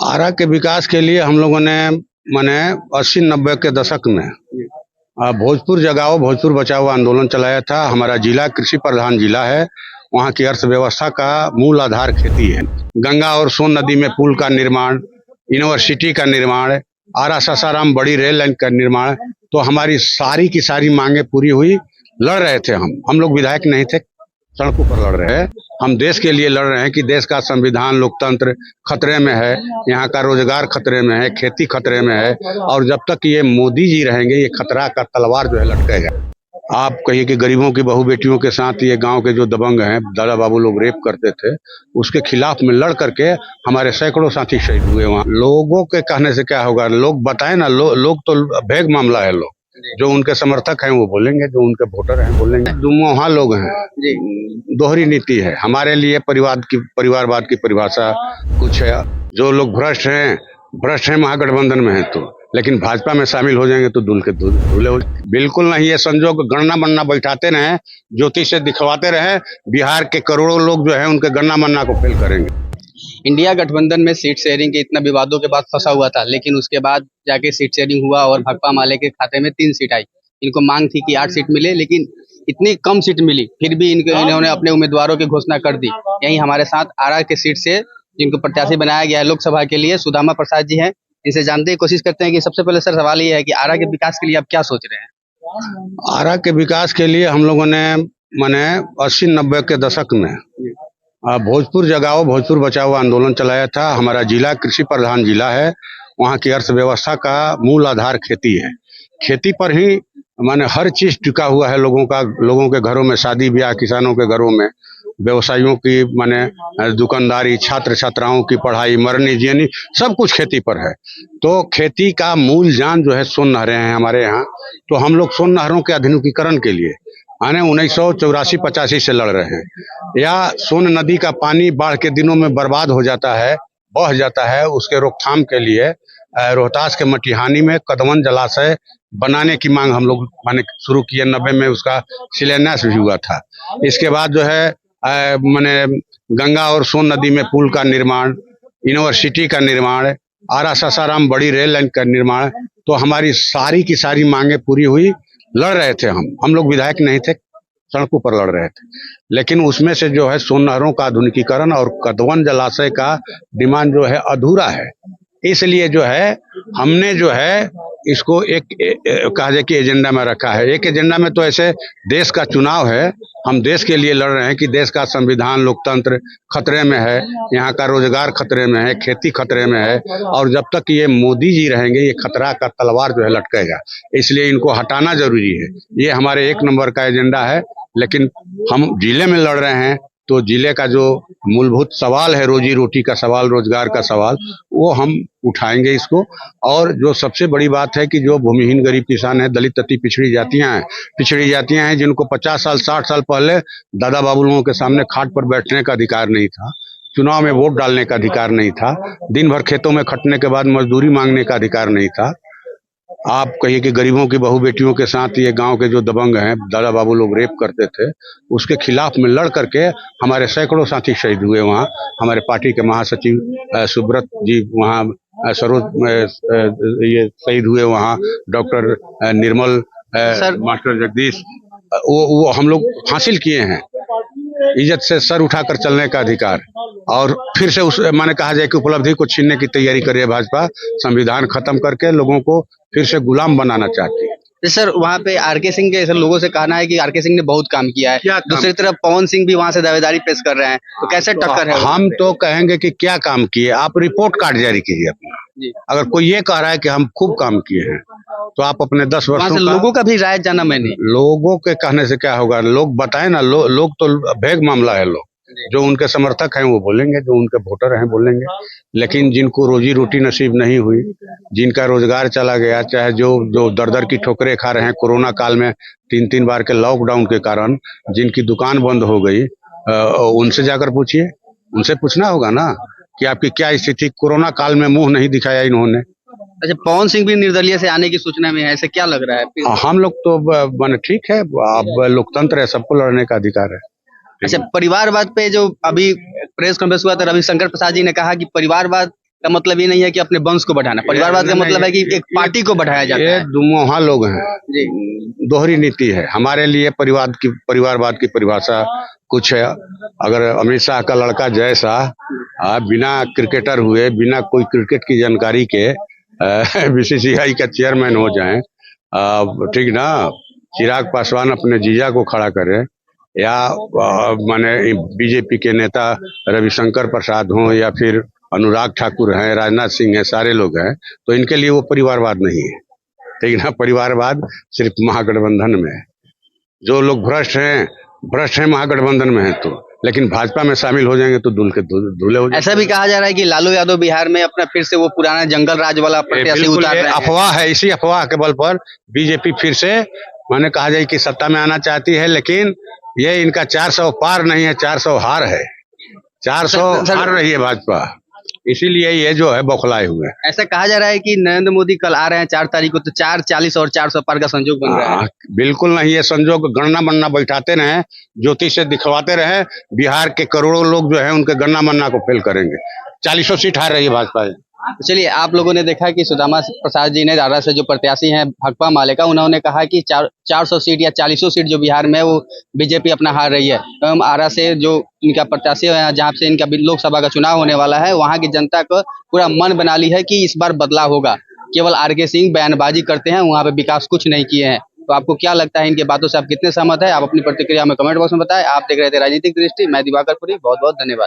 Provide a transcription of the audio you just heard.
आरा के विकास के लिए हम लोगों ने माने 80-90 के दशक में भोजपुर जगाओ भोजपुर बचाओ आंदोलन चलाया था। हमारा जिला कृषि प्रधान जिला है। वहाँ की अर्थव्यवस्था का मूल आधार खेती है। गंगा और सोन नदी में पुल का निर्माण, यूनिवर्सिटी का निर्माण, आरा सासाराम बड़ी रेल लाइन का निर्माण, तो हमारी सारी की सारी मांगे पूरी हुई। लड़ रहे थे हम लोग विधायक नहीं थे, सड़कों पर लड़ रहे हैं। हम देश के लिए लड़ रहे हैं कि देश का संविधान लोकतंत्र खतरे में है, यहाँ का रोजगार खतरे में है, खेती खतरे में है, और जब तक ये मोदी जी रहेंगे ये खतरा का तलवार जो है लटकेगा। आप कहिए कि गरीबों की बहू बेटियों के साथ ये गांव के जो दबंग हैं, दादा बाबू लोग रेप करते थे, उसके खिलाफ में लड़ करके हमारे सैकड़ों साथी शहीद हुए। वहाँ लोगों के कहने से क्या होगा, लोग बताए ना, लोग तो भेग मामला है। लोग जो उनके समर्थक हैं वो बोलेंगे, जो उनके वोटर हैं बोलेंगे। वहाँ लोग हैं, दोहरी नीति है। हमारे लिए परिवारवाद की परिभाषा कुछ है। जो लोग भ्रष्ट हैं महागठबंधन में है, तो लेकिन भाजपा में शामिल हो जाएंगे तो धुले हो। बिल्कुल नहीं, ये संजोग गणना बनना बैठाते रहे, ज्योतिष से दिखवाते रहे, बिहार के करोड़ों लोग जो है उनके गणना बनना को फेल करेंगे। इंडिया गठबंधन में सीट शेयरिंग के इतना विवादों के बाद फंसा हुआ था, लेकिन उसके बाद जाके सीट शेयरिंग हुआ और भाकपा माले के खाते में 3 सीट आई। इनको मांग थी कि 8 सीट मिले, लेकिन इतनी कम सीट मिली, फिर भी इन्होंने अपने उम्मीदवारों की घोषणा कर दी। यही हमारे साथ आरा के सीट से जिनको प्रत्याशी बनाया गया है लोकसभा के लिए, सुदामा प्रसाद जी हैं। इनसे जानने की कोशिश करते हैं कि सबसे पहले सर सवाल ये है कि आरा के विकास के लिए आप क्या सोच रहे हैं? आरा के विकास के लिए हम लोगों ने माने 80-90 के दशक में भोजपुर जगाओ भोजपुर बचाओ आंदोलन चलाया था। हमारा जिला कृषि प्रधान जिला है। वहाँ की अर्थव्यवस्था का मूल आधार खेती है। खेती पर ही माने हर चीज टिका हुआ है। लोगों के घरों में शादी ब्याह, किसानों के घरों में व्यवसायियों की माने दुकानदारी, छात्र छात्राओं की पढ़ाई, मरनी जीनी, सब कुछ खेती पर है। तो खेती का मूल जान जो है सोन नहरें हैं हमारे यहाँ। तो हम लोग सोन नहरों के आधुनिकीकरण के लिए 1984-85 से लड़ रहे हैं। या सोन नदी का पानी बाढ़ के दिनों में बर्बाद हो जाता है, बह जाता है, उसके रोकथाम के लिए रोहतास के मटिहानी में कदवन जलाशय बनाने की मांग हम लोग माने शुरू किए। 90 में उसका शिलान्यास भी हुआ था। इसके बाद जो है माने गंगा और सोन नदी में पुल का निर्माण, यूनिवर्सिटी का निर्माण, आरा सासाराम बड़ी रेल लाइन का निर्माण, तो हमारी सारी की सारी मांगे पूरी हुई। लड़ रहे थे हम लोग विधायक नहीं थे, सड़कों पर लड़ रहे थे। लेकिन उसमें से जो है सोन नहरों का आधुनिकीकरण और कदवन जलाशय का डिमांड जो है अधूरा है। इसलिए जो है हमने जो है इसको एक कहा जाए कि एजेंडा में रखा है। एक एजेंडा में तो ऐसे देश का चुनाव है, हम देश के लिए लड़ रहे हैं कि देश का संविधान लोकतंत्र खतरे में है, यहाँ का रोजगार खतरे में है, खेती खतरे में है, और जब तक ये मोदी जी रहेंगे ये खतरा का तलवार जो है लटकेगा। इसलिए इनको हटाना जरूरी है। ये हमारे 1 नंबर का एजेंडा है। लेकिन हम जिले में लड़ रहे हैं तो जिले का जो मूलभूत सवाल है, रोजी रोटी का सवाल, रोजगार का सवाल, वो हम उठाएंगे इसको। और जो सबसे बड़ी बात है कि जो भूमिहीन गरीब किसान है, दलित अति पिछड़ी जातियां हैं जिनको 50 साल 60 साल पहले दादा बाबू लोगों के सामने खाट पर बैठने का अधिकार नहीं था, चुनाव में वोट डालने का अधिकार नहीं था, दिन भर खेतों में खटने के बाद मजदूरी मांगने का अधिकार नहीं था। आप कहिए कि गरीबों की बहू बेटियों के साथ ये गांव के जो दबंग हैं, दादा बाबू लोग रेप करते थे, उसके खिलाफ में लड़ करके हमारे सैकड़ों साथी शहीद हुए। वहाँ हमारे पार्टी के महासचिव सुब्रत जी वहाँ सरोज ये शहीद हुए। वहाँ डॉक्टर निर्मल, मास्टर जगदीश, वो हम लोग हासिल किए हैं इज्जत से सर उठाकर चलने का अधिकार। और फिर से उस माने कहा जाए कि उपलब्धि को छीनने की तैयारी कर रही है भाजपा। संविधान खत्म करके लोगों को फिर से गुलाम बनाना चाहती है। सर वहाँ पे आरके सिंह के लोगों से कहना है कि आरके सिंह ने बहुत काम किया है, दूसरी तरफ पवन सिंह भी वहाँ से दावेदारी पेश कर रहे हैं, तो कैसे टक्कर है? हम तो कहेंगे कि क्या काम किए, आप रिपोर्ट कार्ड जारी कीजिए अपना। अगर कोई ये कह रहा है कि हम खूब काम किए हैं तो आप अपने 10 वर्षों का लोगों का भी राय जाना। मैंने लोगों के कहने से क्या होगा, लोग बताए ना, लोग तो भेग मामला है। लोग जो उनके समर्थक हैं वो बोलेंगे, जो उनके वोटर हैं बोलेंगे। लेकिन जिनको रोजी रोटी नसीब नहीं हुई, जिनका रोजगार चला गया, चाहे जो दर की ठोकरें खा रहे हैं कोरोना काल में 3-3 बार के लॉकडाउन के कारण, जिनकी दुकान बंद हो गई, उनसे जाकर पूछिए। उनसे पूछना होगा ना कि आपकी क्या स्थिति। कोरोना काल में मुंह नहीं दिखाया इन्होंने। अच्छा, पवन सिंह भी निर्दलीय से आने की सूचना में है, ऐसे क्या लग रहा है? हम लोग तो माने ठीक है, अब लोकतंत्र है, सबको लड़ने का अधिकार है। अच्छा, परिवारवाद पे जो अभी प्रेस कॉन्फ्रेंस हुआ था, रविशंकर प्रसाद जी ने कहा कि परिवारवाद का मतलब ये नहीं है कि अपने वंश को बढ़ाना, परिवारवाद का मतलब है कि एक पार्टी को बढ़ाया जाता ये है। दुमोहा लोग हैं, जी दोहरी नीति है। हमारे लिए परिवारवाद की परिभाषा कुछ है। अगर अमित शाह का लड़का जय शाह बिना क्रिकेटर हुए, बिना कोई क्रिकेट की जानकारी के बीसीसीआई का चेयरमैन हो जाए, ठीक ना, चिराग पासवान अपने जीजा को खड़ा करे, या माने बीजेपी के नेता रविशंकर प्रसाद हों, या फिर अनुराग ठाकुर हैं, राजनाथ सिंह हैं, सारे लोग हैं, तो इनके लिए वो परिवारवाद नहीं है। ठीक ना, परिवारवाद सिर्फ महागठबंधन में है। जो लोग भ्रष्ट हैं महागठबंधन में है, तो लेकिन भाजपा में शामिल हो जाएंगे तो धुले हो जाएंगे। ऐसा भी कहा जा रहा है कि लालू यादव बिहार में अपना फिर से वो पुराना जंगल राज वाला प्रत्याशी उतार रहे हैं। अफवाह है। इसी अफवाह के बल पर बीजेपी फिर से माने कहा जाए कि सत्ता में आना चाहती है, लेकिन ये इनका 400 पार नहीं है, 400 हार है। 400 हार रही है भाजपा, इसीलिए ये जो है बौखलाए हुए हैं। ऐसा कहा जा रहा है कि नरेंद्र मोदी कल आ रहे हैं 4 तारीख को, तो 440 और 400 पार का संजोग बन रहा है। बिल्कुल नहीं, ये संजोग गणना बनना बैठाते रहे, ज्योतिष से दिखवाते रहे, बिहार के करोड़ों लोग जो है उनके गणना बनना को फेल करेंगे। 40 सीट हार रही है भाजपा। तो चलिए, आप लोगों ने देखा कि सुदामा प्रसाद जी ने आरा से जो प्रत्याशी हैं भाकपा माले का, उन्होंने कहा कि 400 सीट या 40 सीट जो बिहार में वो बीजेपी अपना हार रही है। एवं आरा से जो इनका प्रत्याशी है, जहाँ से इनका लोकसभा का चुनाव होने वाला है, वहाँ की जनता को पूरा मन बना ली है कि इस बार बदलाव होगा। केवल आर.के. सिंह बयानबाजी करते हैं, वहाँ पे विकास कुछ नहीं किए हैं। तो आपको क्या लगता है, इनके बातों से आप कितने सहमत है? आप अपनी प्रतिक्रिया में कमेंट बॉक्स में बताएं। आप देख रहे थे राजनीतिक दृष्टि, मैं दिवाकर पुरी, बहुत बहुत धन्यवाद।